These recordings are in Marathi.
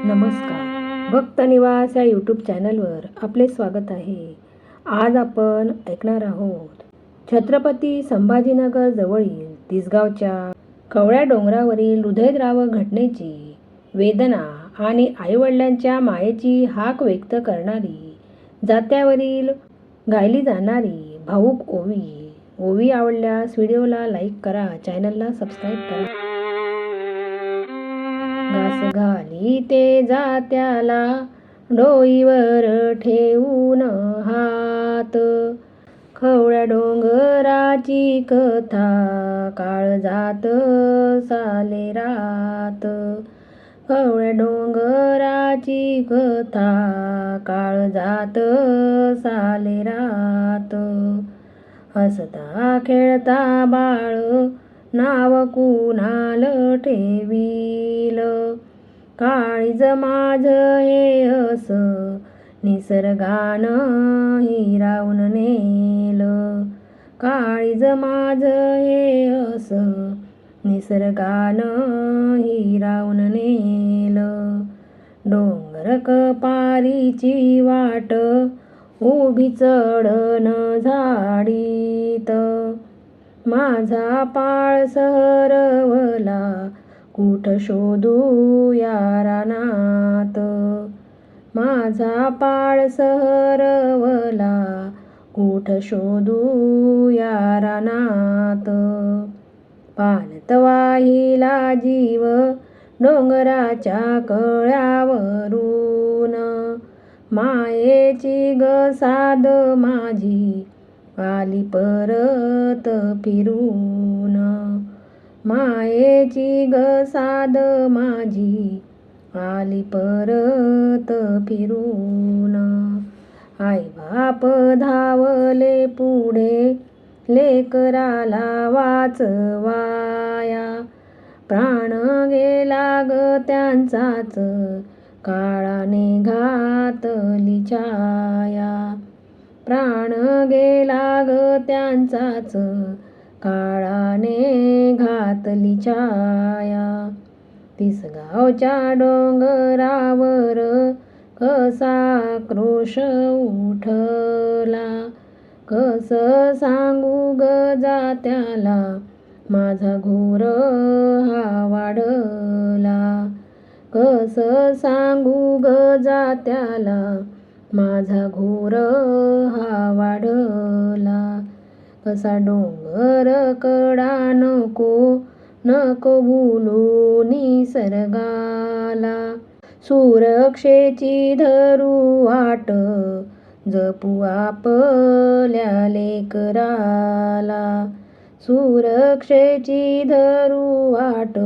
नमस्कार. भक्त निवास या यूट्यूब चॅनलवर आपले स्वागत आहे. आज आपण ऐकणार आहोत छत्रपती संभाजीनगर जवळील तिसगावच्या कवळ्या डोंगरावरील हृदयद्रावक घटनेची वेदना आणि आईवडिलांच्या मायेची हाक व्यक्त करणारी, जात्यावरील गायली जाणारी भावूक ओवी. ओवी आवडल्यास व्हिडिओला लाईक करा, चॅनलला सबस्क्राईब करा. घास घाली ते जात्याला डोईवर ठेवून हात, खवळ्या डोंगराची कथा काळजात साले रात. खवळ्या डोंगराची कथा काळजात साले रात. हसता खेळता बाळ नाव कुणाल ठेवील, काळीज माझ हे अस निसर्गानं हिरावून नेल. काळीज माझ हे अस निसर्गानं हिरावून नेल. डोंगर कपारीची वाट उभी चढण झाडीत, माझा पाळ सरवला कुठ शोधू या रानात. माझा पाळ सरवला कुठ शोधू या रानात. पाण्यात वाहिला जीव डोंगराच्या कळ्यावरून, मायेची ग साद माझी आली परत फिरून. मायेची ग साद माझी आली परत फिरून. आई बाप धावले पुढे लेकराला वाचवाया, प्राण गेला ग त्यांचाच काळाने घातली छाया. प्राण गेला ग त्यांचाच काळाने घातली छाया. तिसगावच्या डोंगरावर कसा क्रोश उठला, कस सांगू ग जात्याला माझा घोर हा वाढला. कस सांगू ग जात्याला माझा घोर हा वाढला. कसा डोंगर कडा नको नको बोलू निसर्गाला, सुरक्षेची धरू वाट जपू आपल्या लेकराला. सुरक्षेची धरू वाट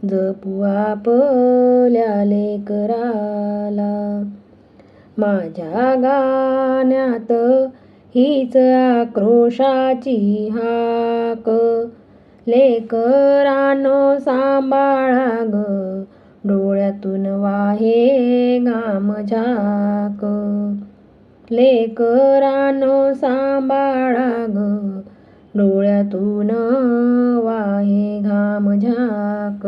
जपू आपल्या लेकराला. माझ्या गाण्यात हीच आक्रोशाची हाक, लेकरांनो सांभाळा ग डोळ्यातून वाहे घाम झाक. लेकरांनो सांभाळा ग डोळ्यातून वाहे घाम झाक.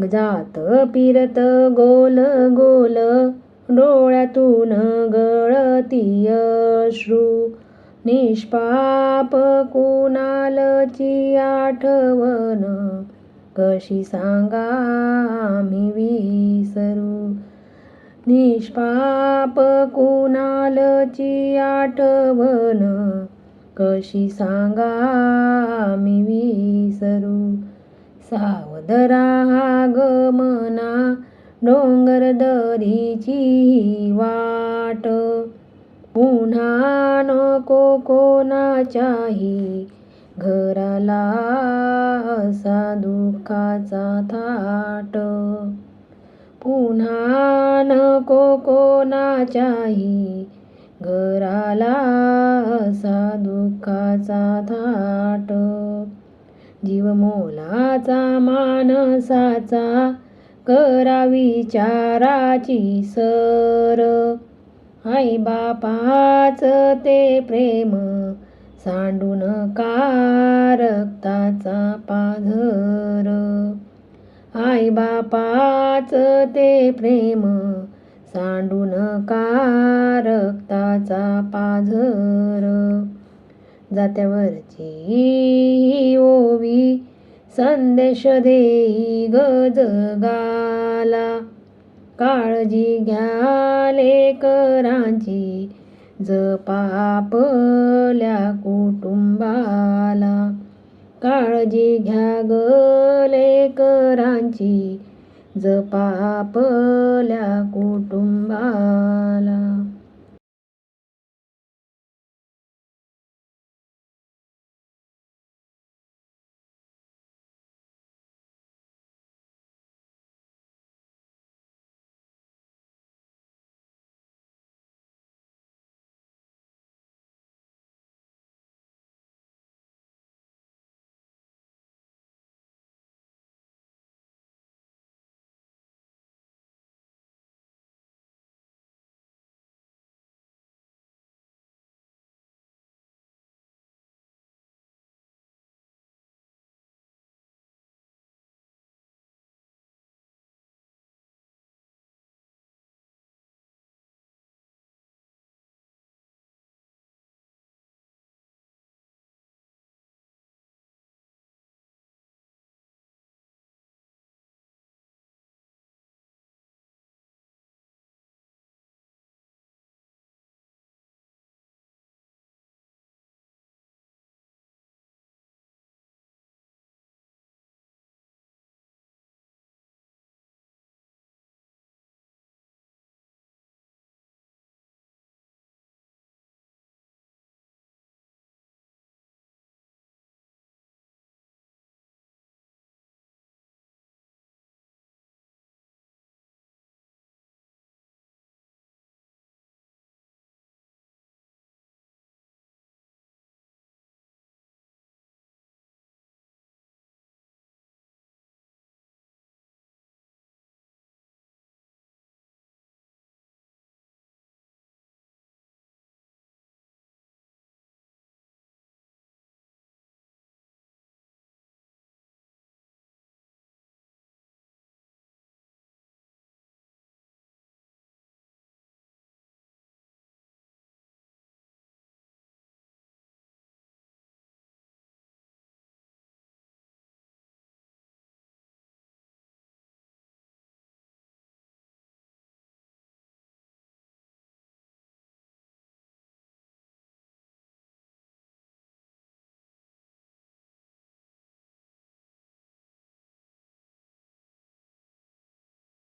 जात फिरत गोल गोल डोळ्यातून गळती अश्रू, निष्पाप कुणालची आठवण कशी सांगा आम्ही विसरू. निष्पाप कुणालची आठवण कशी सांगा आम्ही विसरू. सावध राहा ग मना डोंगर दरीची वाट, पुन्हा नको कोणाच्याही घराला असा दुःखाचा थाट. पुन्हा नको कोणाच्याही घराला असा दुःखाचा थाट. जीव मोलाचा माणसाचा करा विचाराची सर, आई बापाच ते प्रेम सांडू नका रक्ताचा पाझर. आई बापा कुटुंबाच ते प्रेम, सांडू नका रक्ताचा पाझर. जात्यावरची ही ओवी संदेश देई ग जगाला. काळजी घ्या लेकरांची, जपा आपल्या कुटुंबाला. काळजी घ्या ग लेकरांची, जपा आपल्या कुटुंबाला.